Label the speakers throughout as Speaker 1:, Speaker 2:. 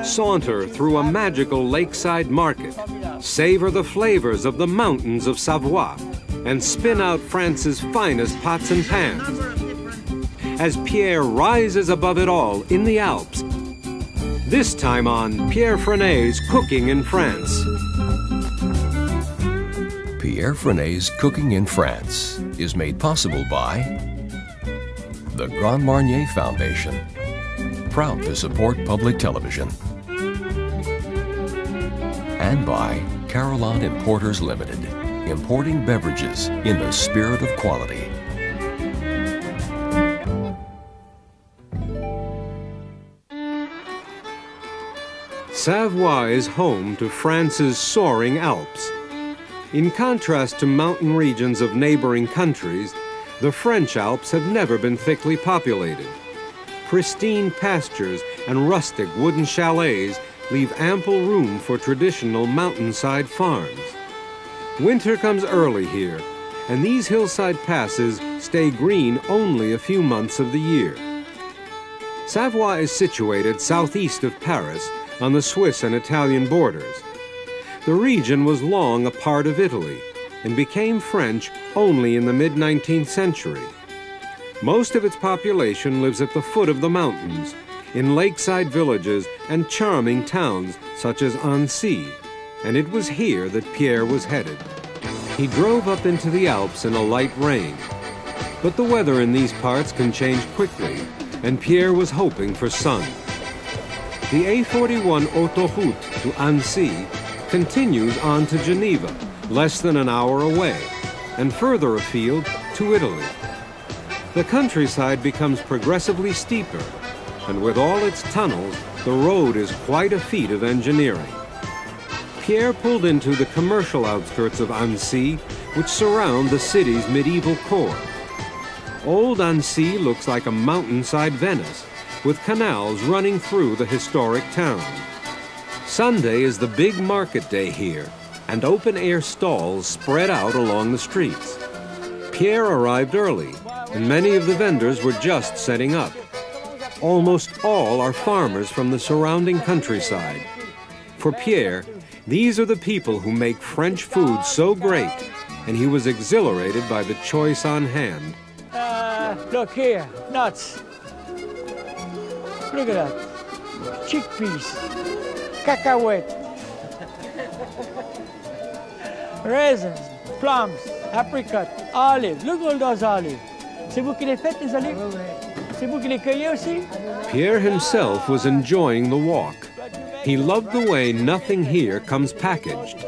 Speaker 1: Saunter through a magical lakeside market, savor the flavors of the mountains of Savoie, and spin out France's finest pots and pans. As Pierre rises above it all in the Alps, this time on Pierre Franey's Cooking in France.
Speaker 2: Pierre Franey's Cooking in France is made possible by the Grand Marnier Foundation, proud to support public television, and by Carillon Importers Limited, importing beverages in the spirit of quality.
Speaker 1: Savoie is home to France's soaring Alps. In contrast to mountain regions of neighboring countries, the French Alps have never been thickly populated. Pristine pastures and rustic wooden chalets leave ample room for traditional mountainside farms. Winter comes early here, and these hillside passes stay green only a few months of the year. Savoie is situated southeast of Paris on the Swiss and Italian borders. The region was long a part of Italy and became French only in the mid-19th century. Most of its population lives at the foot of the mountains, in lakeside villages and charming towns such as Annecy, and it was here that Pierre was headed. He drove up into the Alps in a light rain, but the weather in these parts can change quickly, and Pierre was hoping for sun. The A41 autoroute to Annecy continues on to Geneva, less than an hour away, and further afield to Italy. The countryside becomes progressively steeper, and with all its tunnels, the road is quite a feat of engineering. Pierre pulled into the commercial outskirts of Annecy, which surround the city's medieval core. Old Annecy looks like a mountainside Venice, with canals running through the historic town. Sunday is the big market day here, and open-air stalls spread out along the streets. Pierre arrived early, and many of the vendors were just setting up. Almost all are farmers from the surrounding countryside. For Pierre, these are the people who make French food so great, and he was exhilarated by the choice on hand.
Speaker 3: Look here, nuts. Look at that. Chickpeas, cacahuete, raisins, plums, apricot, olives. Look at all those olives. C'est vous qui les faites, les olives? C'est vous qui les cueillez aussi?
Speaker 1: Pierre himself was enjoying the walk. He loved the way nothing here comes packaged.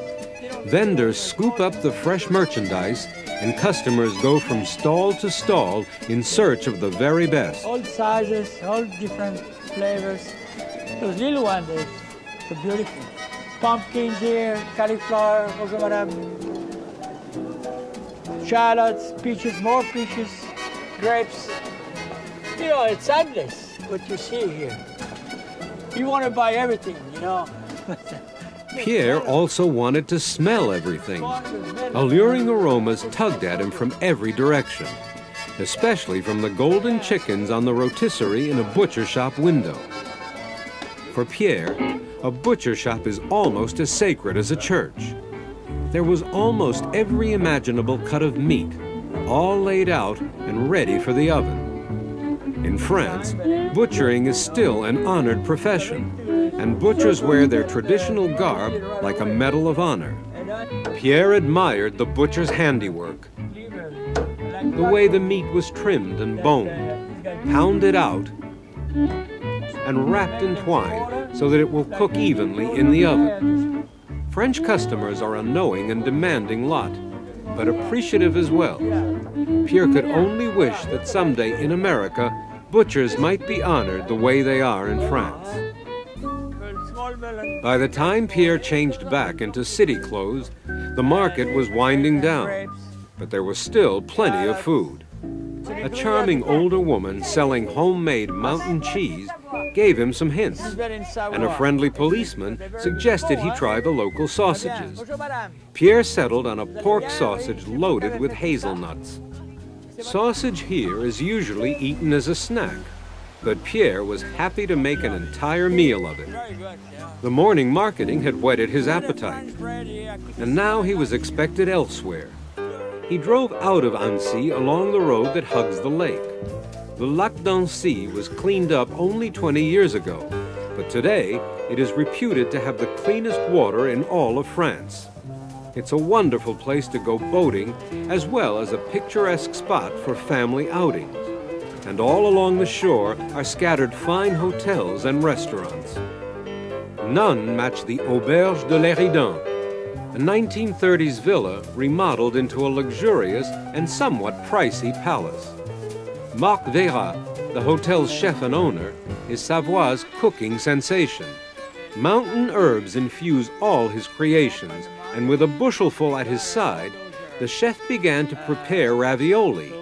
Speaker 1: Vendors scoop up the fresh merchandise, and customers go from stall to stall in search of the very best.
Speaker 3: All sizes, all different flavors. Those little ones, they're so beautiful. Pumpkins here, cauliflower, bonjour madame. Shallots, peaches, more peaches, grapes. You know, it's endless what you see here. You want to buy everything, you know.
Speaker 1: Pierre also wanted to smell everything. Alluring aromas tugged at him from every direction, especially from the golden chickens on the rotisserie in a butcher shop window. For Pierre, a butcher shop is almost as sacred as a church. There was almost every imaginable cut of meat, all laid out and ready for the oven. In France, butchering is still an honored profession, and butchers wear their traditional garb like a medal of honor. Pierre admired the butcher's handiwork, the way the meat was trimmed and boned, pounded out, and wrapped in twine so that it will cook evenly in the oven. French customers are a knowing and demanding lot, but appreciative as well. Pierre could only wish that someday in America, butchers might be honored the way they are in France. By the time Pierre changed back into city clothes, the market was winding down, but there was still plenty of food. A charming older woman selling homemade mountain cheese gave him some hints, and a friendly policeman suggested he try the local sausages. Pierre settled on a pork sausage loaded with hazelnuts. Sausage here is usually eaten as a snack, but Pierre was happy to make an entire meal of it.
Speaker 3: Very good, yeah.
Speaker 1: The morning marketing had whetted his appetite, and now he was expected elsewhere. He drove out of Annecy along the road that hugs the lake. The Lac d'Annecy was cleaned up only 20 years ago, but today it is reputed to have the cleanest water in all of France. It's a wonderful place to go boating, as well as a picturesque spot for family outings. And all along the shore are scattered fine hotels and restaurants. None match the Auberge de l'Éridan, a 1930s villa remodeled into a luxurious and somewhat pricey palace. Marc Vera, the hotel's chef and owner, is Savoie's cooking sensation. Mountain herbs infuse all his creations, and with a bushelful at his side, the chef began to prepare ravioli,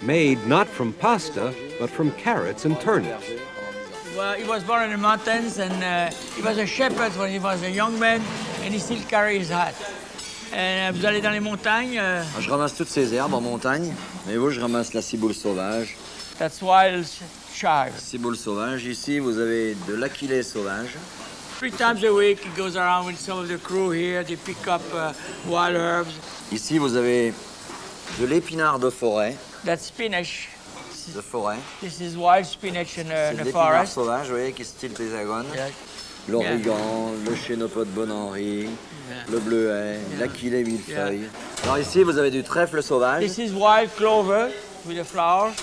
Speaker 1: made not from pasta, but from carrots and turnips.
Speaker 3: Well, he was born in the mountains, and he was a shepherd when he was a young man, and he still carries his hat. Vous allez dans les montagnes.
Speaker 4: Je ramasse toutes ces herbes en montagne. Et vous, je ramasse la ciboule sauvage.
Speaker 3: That's wild chive.
Speaker 4: Ciboule sauvage. Ici, vous avez de l'aquilée sauvage.
Speaker 3: 3 times a week, he goes around with some of the crew here. They pick up wild herbs.
Speaker 4: Ici, vous avez de l'épinard de forêt.
Speaker 3: That's spinach.
Speaker 4: De forêt.
Speaker 3: This is wild spinach in the
Speaker 4: l'épinard
Speaker 3: forest.
Speaker 4: sauvage, vous voyez, qui est style hexagone.
Speaker 3: Yeah.
Speaker 4: L'origan, le chénopote Bon-Henri, le bleuet, l'aquilée millefeuille.
Speaker 3: Yeah.
Speaker 4: Alors ici, vous avez du trèfle sauvage.
Speaker 3: This is wild clover with the flowers.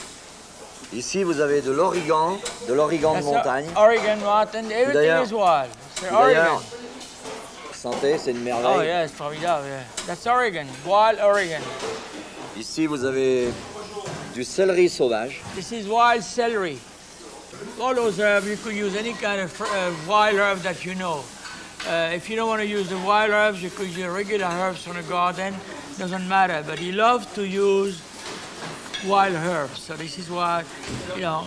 Speaker 4: Ici, vous avez de l'origan de montagne.
Speaker 3: Oregon mountain. Everything is wild. C'est Oregon.
Speaker 4: Santé, c'est une merveille.
Speaker 3: Oh yeah, c'est formidable. Yeah. That's Oregon, wild Oregon.
Speaker 4: Ici, vous avez du céleri sauvage.
Speaker 3: This is wild celery. All those herbs, you could use any kind of wild herb that you know. If you don't want to use the wild herbs, you could use regular herbs from the garden. Doesn't matter. But he loves to use wild herbs. So this is why, you know,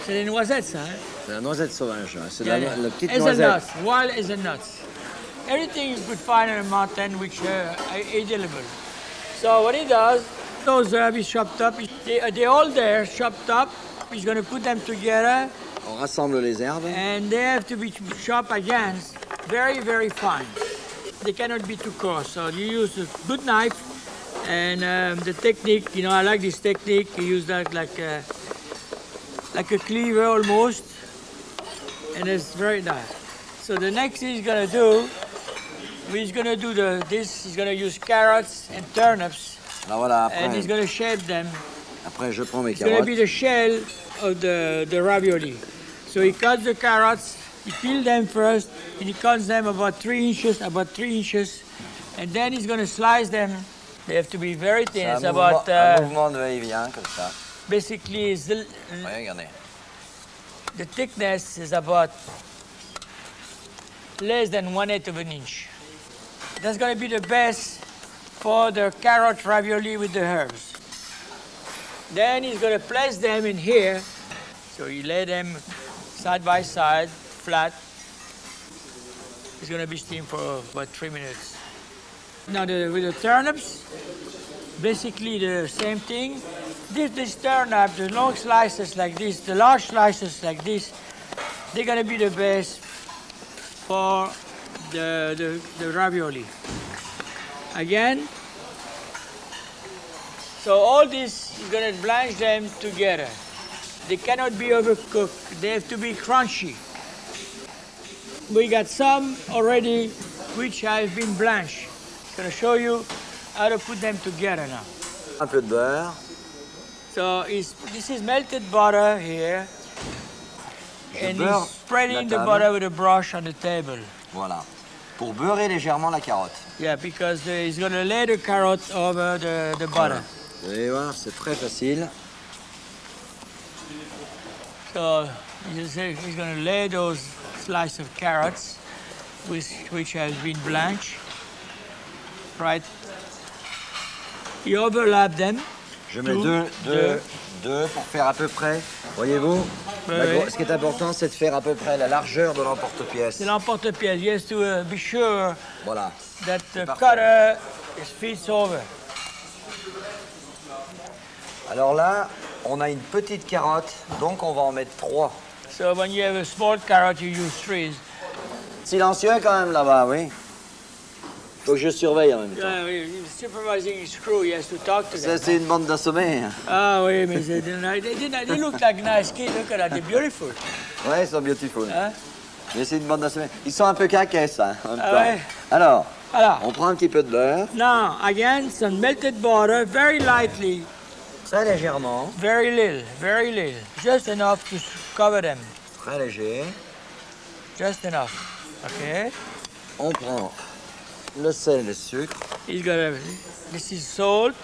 Speaker 3: c'est des noisettes, ça. Hein?
Speaker 4: C'est la noisette sauvage. C'est
Speaker 3: Yeah,
Speaker 4: la petite
Speaker 3: as
Speaker 4: noisette.
Speaker 3: a nut, wild as a nut. Everything you could find in a mountain which are edible. So what he does, those herbs is chopped up. They're all there, chopped up. He's going to put them together.
Speaker 4: On rassemble les herbes.
Speaker 3: And they have to be chopped again, very, very fine. They cannot be too coarse. So you use a good knife, and the technique, you know, I like this technique. You use that like a cleaver almost, and it's very nice. So the next thing he's going to do, he's going to do he's going to use carrots and turnips.
Speaker 4: Alors voilà,
Speaker 3: And he's going to shape them.
Speaker 4: Après, je prends mes
Speaker 3: It's going to
Speaker 4: carottes.
Speaker 3: be the shell of the ravioli. So he cuts the carrots, he peels them first, and he cuts them about 3 inches, and then he's going to slice them. They have to be very thin. It's
Speaker 4: C'est un
Speaker 3: about,
Speaker 4: mouvement de va-et-vient, comme ça.
Speaker 3: basically,
Speaker 4: Ouais, regardez.
Speaker 3: the thickness is about less than 1/8 of an inch. That's going to be the best for the carrot ravioli with the herbs. Then he's going to place them in here. So you lay them side by side, flat. It's going to be steamed for about 3 minutes. Now with the turnips, basically the same thing. This turnip, the long slices like this, the large slices like this, they're going to be the best for the ravioli. Again, so all this is going to blanch them together. They cannot be overcooked. They have to be crunchy. We got some already which have been blanched. I'm going to show you how to put them together now.
Speaker 4: Un peu de beurre.
Speaker 3: So this is melted butter here. And
Speaker 4: beurre
Speaker 3: he's spreading
Speaker 4: la
Speaker 3: the
Speaker 4: table.
Speaker 3: butter with a brush on the table.
Speaker 4: Voilà. Pour beurrer légèrement la carotte.
Speaker 3: Yeah, because he's going to lay the carrot over the butter.
Speaker 4: Vous allez voir, c'est très facile.
Speaker 3: So he's going to lay those slices of carrots, which has been blanched, right? He overlap them.
Speaker 4: Je mets deux pour faire à peu près. Voyez-vous,
Speaker 3: Oui.
Speaker 4: ce qui est important, c'est de faire à peu près la largeur de l'emporte-pièce.
Speaker 3: C'est l'emporte-pièce. You have to be sure
Speaker 4: Voilà.
Speaker 3: that the
Speaker 4: Parfait.
Speaker 3: cutter fits over.
Speaker 4: Alors là, on a une petite carotte, donc on va en mettre 3.
Speaker 3: So when you have a small carrot, you use 3.
Speaker 4: Silencieux quand même là-bas, oui. Faut que je surveille en même temps.
Speaker 3: Supervising his crew, he has to talk to them.
Speaker 4: Ça, c'est une bande d'assommés.
Speaker 3: Ah oui, mais they look like nice kids. Look at that, they're beautiful.
Speaker 4: Ouais, ils sont beautiful.
Speaker 3: Hein?
Speaker 4: Mais c'est une bande d'assommés. Ils sont un peu caquesses, hein, en même
Speaker 3: Ah
Speaker 4: temps.
Speaker 3: ouais.
Speaker 4: Alors,
Speaker 3: Alors,
Speaker 4: on prend un petit peu de beurre,
Speaker 3: now, again, some melted butter, very lightly,
Speaker 4: très légèrement,
Speaker 3: very little, just enough to cover them,
Speaker 4: très léger.
Speaker 3: just enough, okay?
Speaker 4: On prend le sel et le sucre,
Speaker 3: He's got this is salt,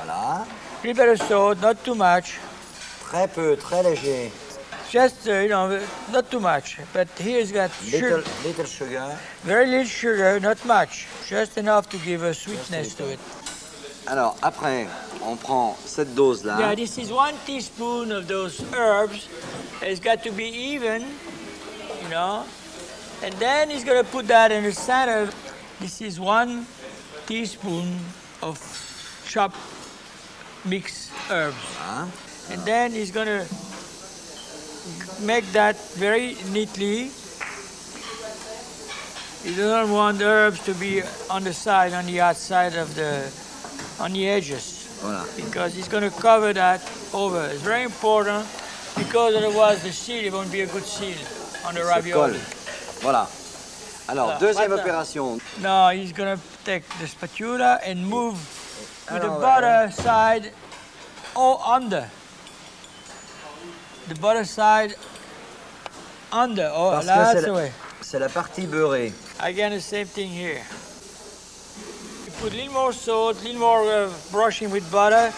Speaker 4: voilà.
Speaker 3: a little bit of salt, not too much,
Speaker 4: Très peu, très léger.
Speaker 3: just, you know, not too much, but here's got sugar,
Speaker 4: Little sugar.
Speaker 3: very little sugar, not much, just enough to give a sweetness to it.
Speaker 4: Alors, après, on prend cette dose-là.
Speaker 3: Yeah, this is 1 teaspoon of those herbs. It's got to be even, you know. And then he's going to put that in the center. This is 1 teaspoon of chopped mixed herbs.
Speaker 4: Hein?
Speaker 3: And then he's going to make that very neatly. He doesn't want the herbs to be on the side, on the outside of on the edges.
Speaker 4: Voilà.
Speaker 3: Because he's going to cover that over. It's very important because otherwise the seal, it won't be a good seal on the
Speaker 4: Ça colle.
Speaker 3: ravioli.
Speaker 4: Voilà. Alors,
Speaker 3: Alors,
Speaker 4: deuxième
Speaker 3: maintenant.
Speaker 4: opération.
Speaker 3: Now he's going to take the spatula and move to the
Speaker 4: Alors,
Speaker 3: butter side or under. The butter side under. Oh,
Speaker 4: Parce que
Speaker 3: that's the way.
Speaker 4: c'est la partie beurrée.
Speaker 3: Again, the same thing here. You put a little more salt, a little more brushing with butter,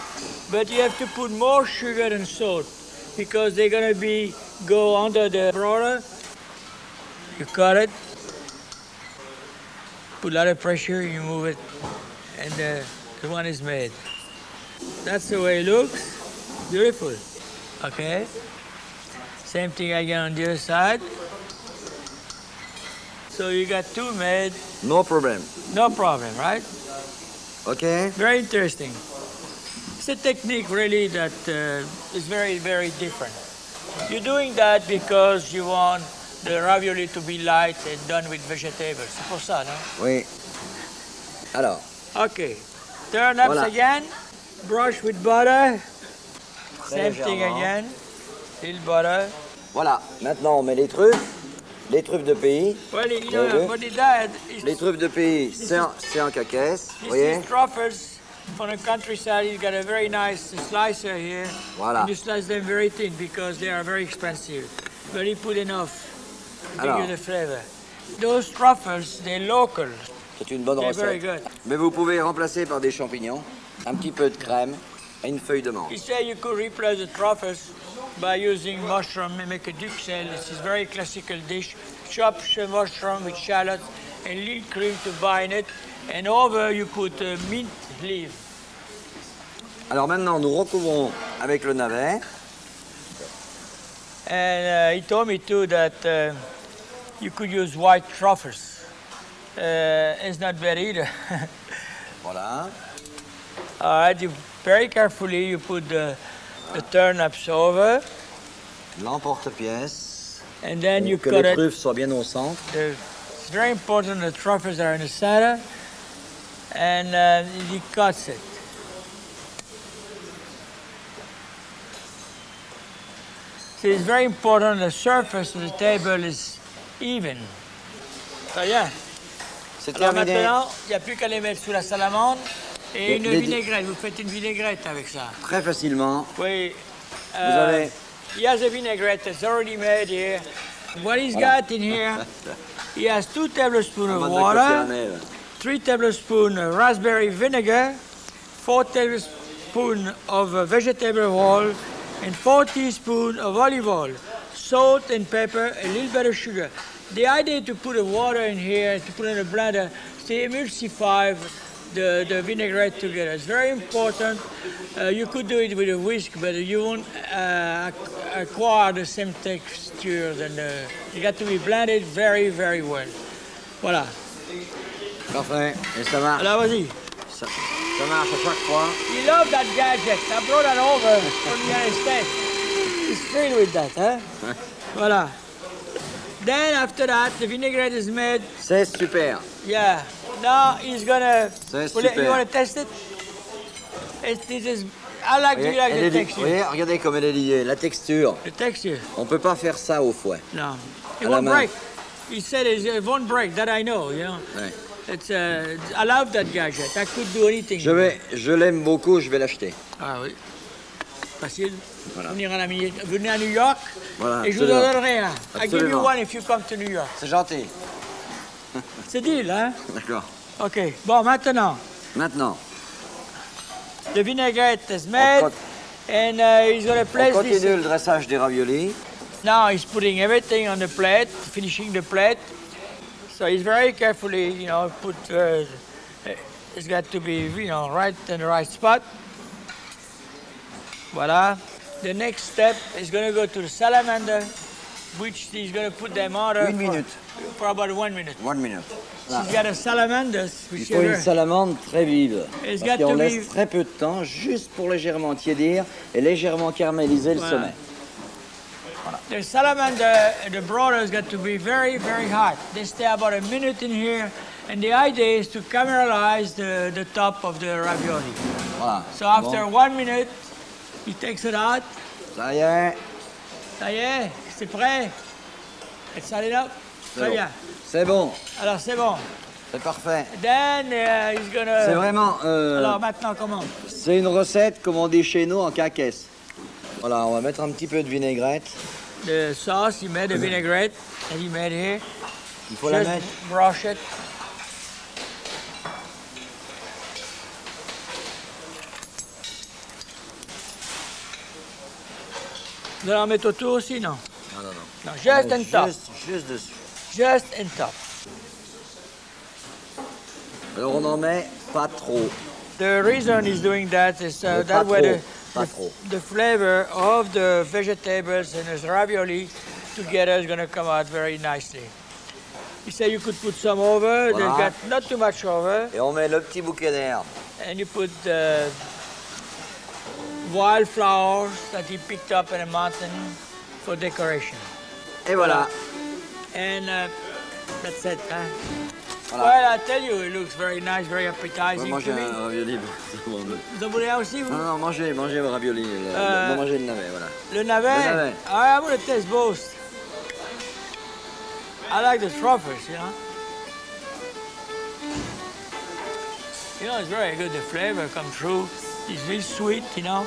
Speaker 3: but you have to put more sugar than salt because they're going to go under the broiler. You cut it, put a lot of pressure, you move it, and the one is made. That's the way it looks. Beautiful. Okay. Same thing again on the other side. So you got 2 made.
Speaker 4: No problem.
Speaker 3: No problem, right?
Speaker 4: OK?
Speaker 3: Very interesting. It's a technique really that is very, very different. You're doing that because you want the ravioli to be light and done with vegetables. C'est pour ça, non?
Speaker 4: Oui. Alors,
Speaker 3: Okay. Turn ups
Speaker 4: Voilà.
Speaker 3: again. Brush with butter.
Speaker 4: très
Speaker 3: Same thing
Speaker 4: légèrement.
Speaker 3: again. Little butter.
Speaker 4: Voilà. Maintenant, on met les truffes. Les truffes de pays.
Speaker 3: Well, you know,
Speaker 4: vu?
Speaker 3: what he did is
Speaker 4: Les truffes de pays, c'est en cacaisse. Vous
Speaker 3: this
Speaker 4: voyez?
Speaker 3: is truffles from the countryside. He's got a very nice slicer here.
Speaker 4: Voilà.
Speaker 3: And you slice them very thin because they are very expensive. But he put enough to give
Speaker 4: Alors.
Speaker 3: you the flavor. Those truffles, they're local.
Speaker 4: C'est une bonne
Speaker 3: They're very
Speaker 4: recette.
Speaker 3: good.
Speaker 4: Mais vous pouvez remplacer par des champignons, un petit peu de crème et une feuille de menthe.
Speaker 3: He said you could replace the truffles by using mushroom and make a duxelle. This is a very classical dish. Chopped mushroom with shallots and little cream to bind it. And over you put mint leaf.
Speaker 4: Alors maintenant, nous recouvrons avec le navet.
Speaker 3: And he told me too that you could use white truffles. It's not bad either.
Speaker 4: Voilà.
Speaker 3: All right, you very carefully you put the turnips over,
Speaker 4: L'emporte-pièce.
Speaker 3: and then you
Speaker 4: Que
Speaker 3: cut
Speaker 4: les
Speaker 3: it.
Speaker 4: truffes soient bien au centre.
Speaker 3: It's very important the truffles are in the center, and he cuts it. So it's very important the surface of the table is even. Très bien.
Speaker 4: C'est
Speaker 3: Alors
Speaker 4: terminé.
Speaker 3: maintenant, il n'y a plus qu'à les mettre sous la salamande et une
Speaker 4: Les-
Speaker 3: vinaigrette. Vous faites une vinaigrette avec ça.
Speaker 4: Très facilement.
Speaker 3: Oui.
Speaker 4: Vous avez...
Speaker 3: He has a vinaigrette that's already made here. What he's got in here, he has 2 tablespoons of
Speaker 4: Amande de
Speaker 3: water,
Speaker 4: Cocernel.
Speaker 3: 3 tablespoons of raspberry vinegar, 4 tablespoons of vegetable oil, and 4 teaspoons of olive oil, salt and pepper, a little bit of sugar. The idea to put the water in here, to put in a blender, to emulsify the vinaigrette together. It's very important. You could do it with a whisk, but you won't acquire the same texture. You got to be blended very, very well. Voilà.
Speaker 4: Parfait. Et ça va.
Speaker 3: Alors vas-y.
Speaker 4: Ça- Ça marche à chaque fois.
Speaker 3: He loved that gadget. I brought that over from the United States. He's thrilled with that, huh? Voilà. Then after that, the vinaigrette is made.
Speaker 4: C'est super.
Speaker 3: Yeah. Now he's gonna.
Speaker 4: C'est super.
Speaker 3: You want to test it? This is. I like
Speaker 4: Voyez,
Speaker 3: the
Speaker 4: elle est
Speaker 3: texture.
Speaker 4: voyez, regardez comme elle est liée, la texture.
Speaker 3: The texture.
Speaker 4: On peut pas faire ça au fouet.
Speaker 3: No. It
Speaker 4: À la
Speaker 3: won't
Speaker 4: main.
Speaker 3: break. He said it won't break. That I know. You know.
Speaker 4: Ouais.
Speaker 3: It's. I love that gadget. I could do anything.
Speaker 4: Je l'aime beaucoup, je vais l'acheter.
Speaker 3: Ah oui. Facile.
Speaker 4: Voilà.
Speaker 3: Venez à New York
Speaker 4: Voilà,
Speaker 3: et je vous en
Speaker 4: absolument.
Speaker 3: donnerai un. I give you
Speaker 4: Absolument.
Speaker 3: one if you come to New York.
Speaker 4: C'est gentil.
Speaker 3: C'est deal, hein?
Speaker 4: D'accord.
Speaker 3: OK. Bon, maintenant,
Speaker 4: Maintenant,
Speaker 3: the vinaigrette is made
Speaker 4: On
Speaker 3: and he's going to
Speaker 4: on
Speaker 3: place
Speaker 4: continue
Speaker 3: this.
Speaker 4: le dressage des raviolis.
Speaker 3: Now he's putting everything on the plate, finishing the plate. So he's very carefully, you know, put, it's got to be, you know, right in the right spot. Voila. The next step is going to go to the salamander, which he's going to put them under
Speaker 4: Une minute.
Speaker 3: for about 1 minute.
Speaker 4: 1 minute.
Speaker 3: She's got a salamander,
Speaker 4: Il
Speaker 3: which
Speaker 4: faut une
Speaker 3: is
Speaker 4: salamande très vive.
Speaker 3: It's
Speaker 4: Parce
Speaker 3: got
Speaker 4: qu'on
Speaker 3: to
Speaker 4: laisse
Speaker 3: be-
Speaker 4: très peu de temps, juste pour légèrement tiédir et légèrement caraméliser le
Speaker 3: Voilà.
Speaker 4: sommet.
Speaker 3: the salamander, the broilers got to be very, very hot. They stay about a minute in here, and the idea is to caramelize the top of the ravioli.
Speaker 4: Voilà.
Speaker 3: So after
Speaker 4: Bon.
Speaker 3: 1 minute, he takes it out.
Speaker 4: Ça y est,
Speaker 3: Ça y est, c'est prêt. It's hot enough?
Speaker 4: c'est
Speaker 3: Très
Speaker 4: bon.
Speaker 3: bien.
Speaker 4: C'est bon,
Speaker 3: Alors c'est bon.
Speaker 4: c'est parfait.
Speaker 3: Then he's gonna.
Speaker 4: C'est vraiment...
Speaker 3: Alors maintenant comment?
Speaker 4: c'est une recette, comme on dit chez nous, en caquesse. Voilà, on va mettre un petit peu de vinaigrette.
Speaker 3: The sauce, he made a vinaigrette that he made here.
Speaker 4: Il faut la
Speaker 3: Just
Speaker 4: mettre.
Speaker 3: brush it. Vous allez en mettre autour aussi, non?
Speaker 4: Non, non, non.
Speaker 3: Non, just on top.
Speaker 4: Juste dessus.
Speaker 3: Just on top.
Speaker 4: Alors on n'en met pas trop.
Speaker 3: The reason he's doing that is
Speaker 4: Mais
Speaker 3: that
Speaker 4: pas
Speaker 3: way
Speaker 4: trop, pas trop.
Speaker 3: the flavor of the vegetables and the ravioli together is going to come out very nicely. He said you could put some over,
Speaker 4: Voilà.
Speaker 3: they've got not too much over,
Speaker 4: Et on met le petit bouquet d'herbe.
Speaker 3: and you put wildflowers that he picked up in a mountain for decoration.
Speaker 4: Et voilà.
Speaker 3: And that's it, huh?
Speaker 4: Voilà.
Speaker 3: Well, I tell you, it looks very nice, very
Speaker 4: On va
Speaker 3: appetizing
Speaker 4: manger
Speaker 3: to me.
Speaker 4: un ravioli.
Speaker 3: Vous en voulez un aussi, vous?
Speaker 4: Non, non, mangez le ravioli. Non, mangez le navet, voilà.
Speaker 3: Le navet?
Speaker 4: Le navet.
Speaker 3: I'm going to taste both. I like the truffles, you know. You know, it's very good. The flavor comes through. It's really sweet, you know.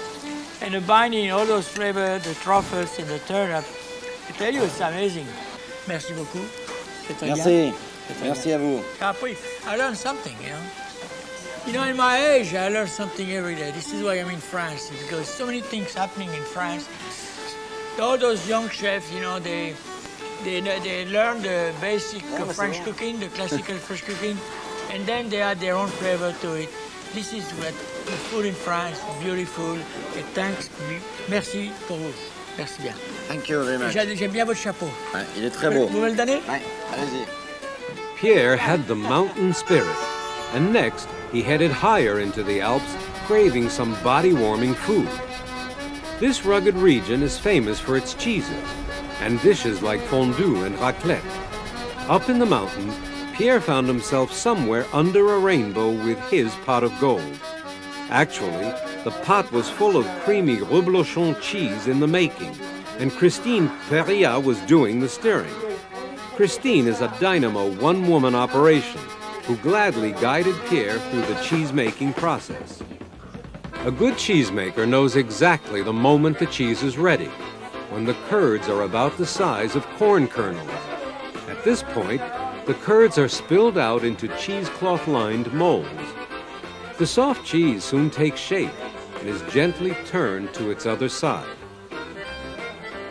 Speaker 3: And the binding, all those flavors, the truffles and the turnip. I tell you, it's amazing. Merci beaucoup. C'est très bien.
Speaker 4: Merci.
Speaker 3: C'est très
Speaker 4: Merci
Speaker 3: bien.
Speaker 4: à vous.
Speaker 3: Capri, I learned something, you know. You know, in my age, I learn something every day. This is why I'm in France, because so many things happening in France. All those young chefs, you know, they learn the basic French cooking, the classical French cooking, and then they add their own flavor to it. This is what the food in France, beautiful. Et thanks, merci pour vous. Merci bien.
Speaker 4: Thank you very much.
Speaker 3: J'aime bien votre chapeau.
Speaker 4: Ouais, il est très beau.
Speaker 3: Vous me le donnez?
Speaker 4: Ouais, allez-y.
Speaker 1: Pierre had the mountain spirit, and next he headed higher into the Alps, craving some body-warming food. This rugged region is famous for its cheeses, and dishes like fondue and raclette. Up in the mountains, Pierre found himself somewhere under a rainbow with his pot of gold. Actually, the pot was full of creamy reblochon cheese in the making, and Christine Perria was doing the stirring. Christine is a dynamo one-woman operation who gladly guided Pierre through the cheese-making process. A good cheesemaker knows exactly the moment the cheese is ready, when the curds are about the size of corn kernels. At this point, the curds are spilled out into cheesecloth-lined molds. The soft cheese soon takes shape and is gently turned to its other side.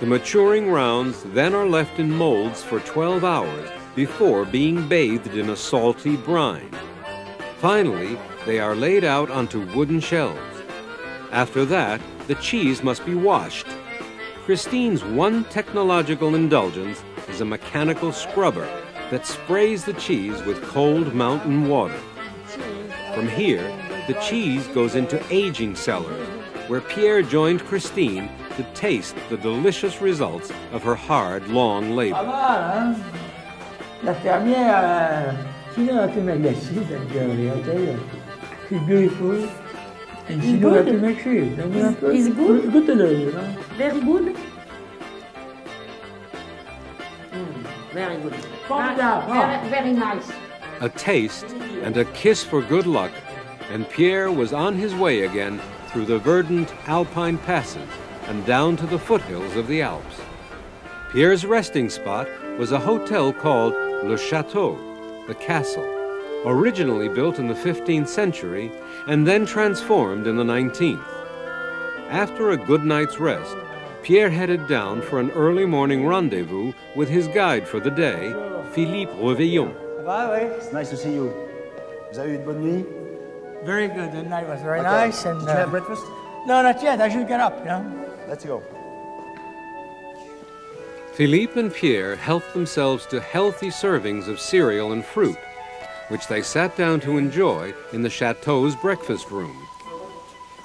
Speaker 1: The maturing rounds then are left in molds for 12 hours before being bathed in a salty brine. Finally, they are laid out onto wooden shelves. After that, the cheese must be washed. Christine's one technological indulgence is a mechanical scrubber that sprays the cheese with cold mountain water. From here, the cheese goes into aging cellars, where Pierre joined Christine to taste the delicious results of her hard, long labor.
Speaker 3: La fermière, she knows how to make the cheese, that girl, I tell you. She's beautiful, and she knows how to make cheese.
Speaker 5: It's good?
Speaker 3: Good to learn, you know.
Speaker 5: Very good? Very good. Very nice.
Speaker 1: A taste and a kiss for good luck, and Pierre was on his way again through the verdant alpine passes and down to the foothills of the Alps. Pierre's resting spot was a hotel called Le Château, the castle, originally built in the 15th century and then transformed in the 19th. After a good night's rest, Pierre headed down for an early morning rendezvous with his guide for the day, Philippe Reveillon.
Speaker 4: It's nice to see you. Vous avez eu une bonne nuit?
Speaker 3: Very good. The night was very nice. And,
Speaker 4: Did you have breakfast?
Speaker 3: No, not yet. I should get up, you know.
Speaker 4: Let's go.
Speaker 1: Philippe and Pierre helped themselves to healthy servings of cereal and fruit, which they sat down to enjoy in the chateau's breakfast room.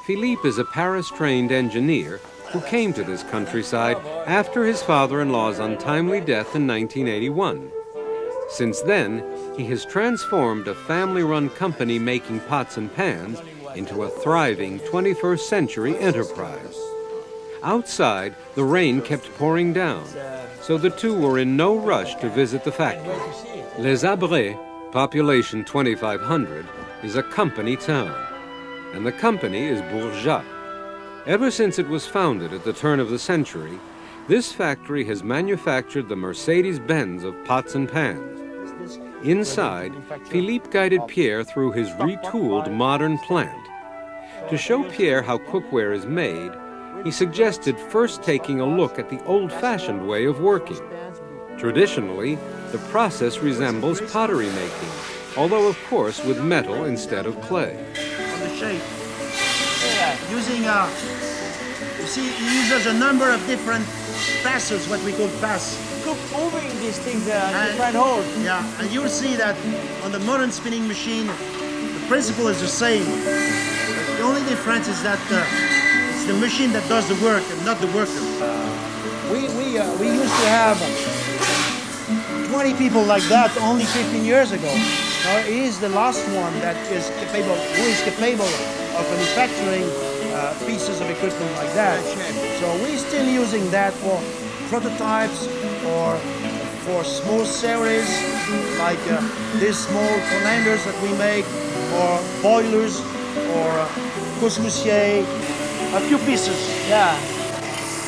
Speaker 1: Philippe is a Paris-trained engineer who came to this countryside after his father-in-law's untimely death in 1981. Since then, he has transformed a family-run company making pots and pans into a thriving 21st century enterprise. Outside, the rain kept pouring down, so the two were in no rush to visit the factory. Les Abrets, population 2,500, is a company town, and the company is Bourgeat. Ever since it was founded at the turn of the century, this factory has manufactured the Mercedes-Benz of pots and pans. Inside, Philippe guided Pierre through his retooled modern plant. To show Pierre how cookware is made, he suggested first taking a look at the old-fashioned way of working. Traditionally, the process resembles pottery making, although of course with metal instead of clay.
Speaker 6: On the shape. Using you see, he uses a number of different passes, what we call pass.
Speaker 3: Moving these things different holes.
Speaker 6: Yeah, and you'll see that on the modern spinning machine, the principle is the same. The only difference is that it's the machine that does the work and not the worker. We used to have 20 people like that only 15 years ago. Now he is the last one that is capable of manufacturing pieces of equipment like that. So we're still using that for prototypes or for small series like these small colanders that we make, or boilers, or couscousier, a few pieces.
Speaker 3: Yeah.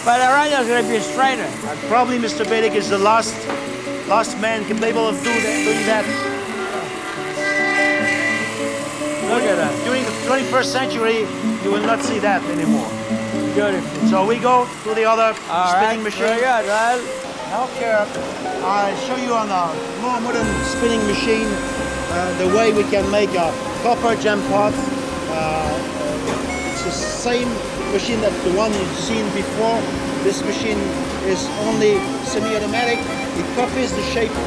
Speaker 3: But around there's going to be a strainer.
Speaker 6: And probably Mr. Bedick is the last man capable of doing that.
Speaker 3: Look at that.
Speaker 6: During the 21st century, you will not see that anymore.
Speaker 3: Beautiful.
Speaker 6: So we go to the other spinning machine.
Speaker 3: Very good. Well,
Speaker 6: Now here, I show you on a more modern spinning machine the way we can make a copper jam pot. It's the same machine that the one you've seen before. This machine is only semi-automatic. It copies the shape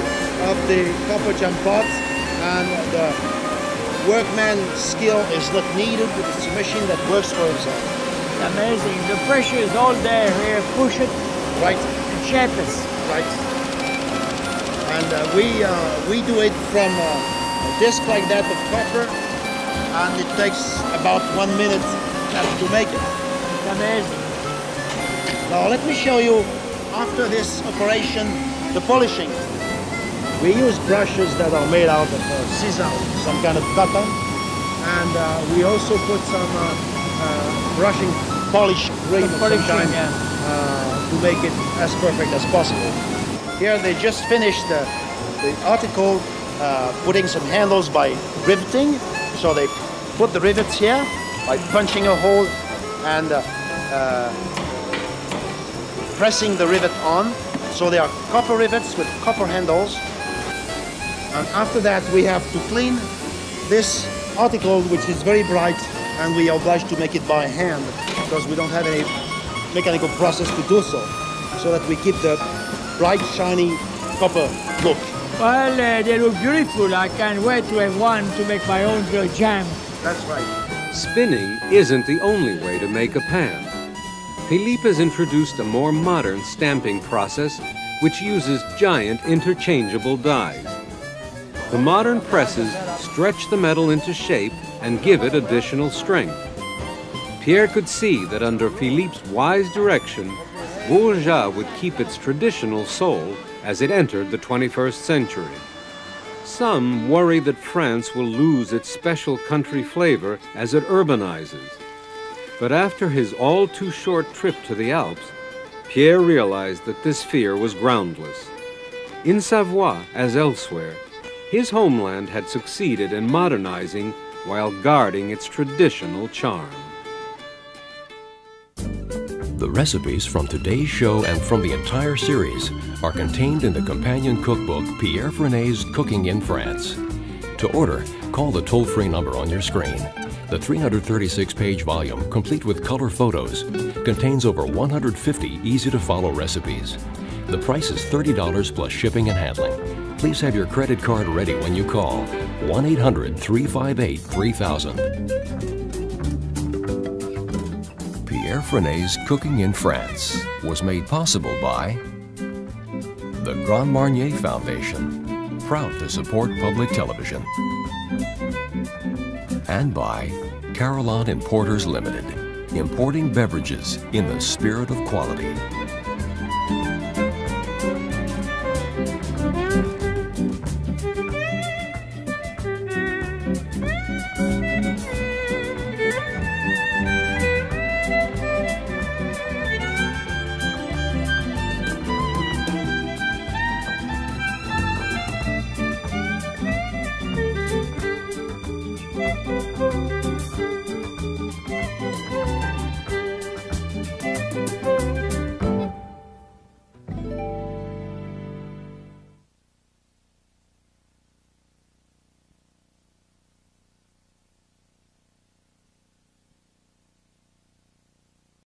Speaker 6: of the copper jam pot, and the workman's skill is not needed. It's a machine that works for himself.
Speaker 3: amazing. The pressure is all there here. Push it.
Speaker 6: Right.
Speaker 3: And shape it.
Speaker 6: Right. And we do it from a disc like that of copper, and it takes about 1 minute to make it.
Speaker 3: It's amazing.
Speaker 6: Now let me show you, after this operation, the polishing. We use brushes that are made out of sisal, some kind of cotton, and we also put some brushing polish cream of some kind to make it as perfect as possible. Here they just finished the article putting some handles by riveting. So they put the rivets here by punching a hole and pressing the rivet on. So they are copper rivets with copper handles. And after that we have to clean this article, which is very bright, and we are obliged to make it by hand because we don't have any mechanical process to do so, so that we keep the bright, shiny copper look.
Speaker 3: Well, they look beautiful. I can't wait to have one to make my own jam.
Speaker 6: That's right.
Speaker 1: Spinning isn't the only way to make a pan. Philippe has introduced a more modern stamping process which uses giant interchangeable dies. The modern presses stretch the metal into shape and give it additional strength. Pierre could see that under Philippe's wise direction, Bourgeat would keep its traditional soul as it entered the 21st century. Some worry that France will lose its special country flavor as it urbanizes. But after his all-too-short trip to the Alps, Pierre realized that this fear was groundless. In Savoie, as elsewhere, his homeland had succeeded in modernizing while guarding its traditional charm.
Speaker 2: The recipes from today's show and from the entire series are contained in the companion cookbook Pierre Franey's Cooking in France. To order, call the toll-free number on your screen. The 336-page volume, complete with color photos, contains over 150 easy-to-follow recipes. The price is $30 plus shipping and handling. Please have your credit card ready when you call 1-800-358-3000. Pierre Franey's Cooking in France was made possible by the Grand Marnier Foundation, proud to support public television, and by Carillon Importers Limited, importing beverages in the spirit of quality.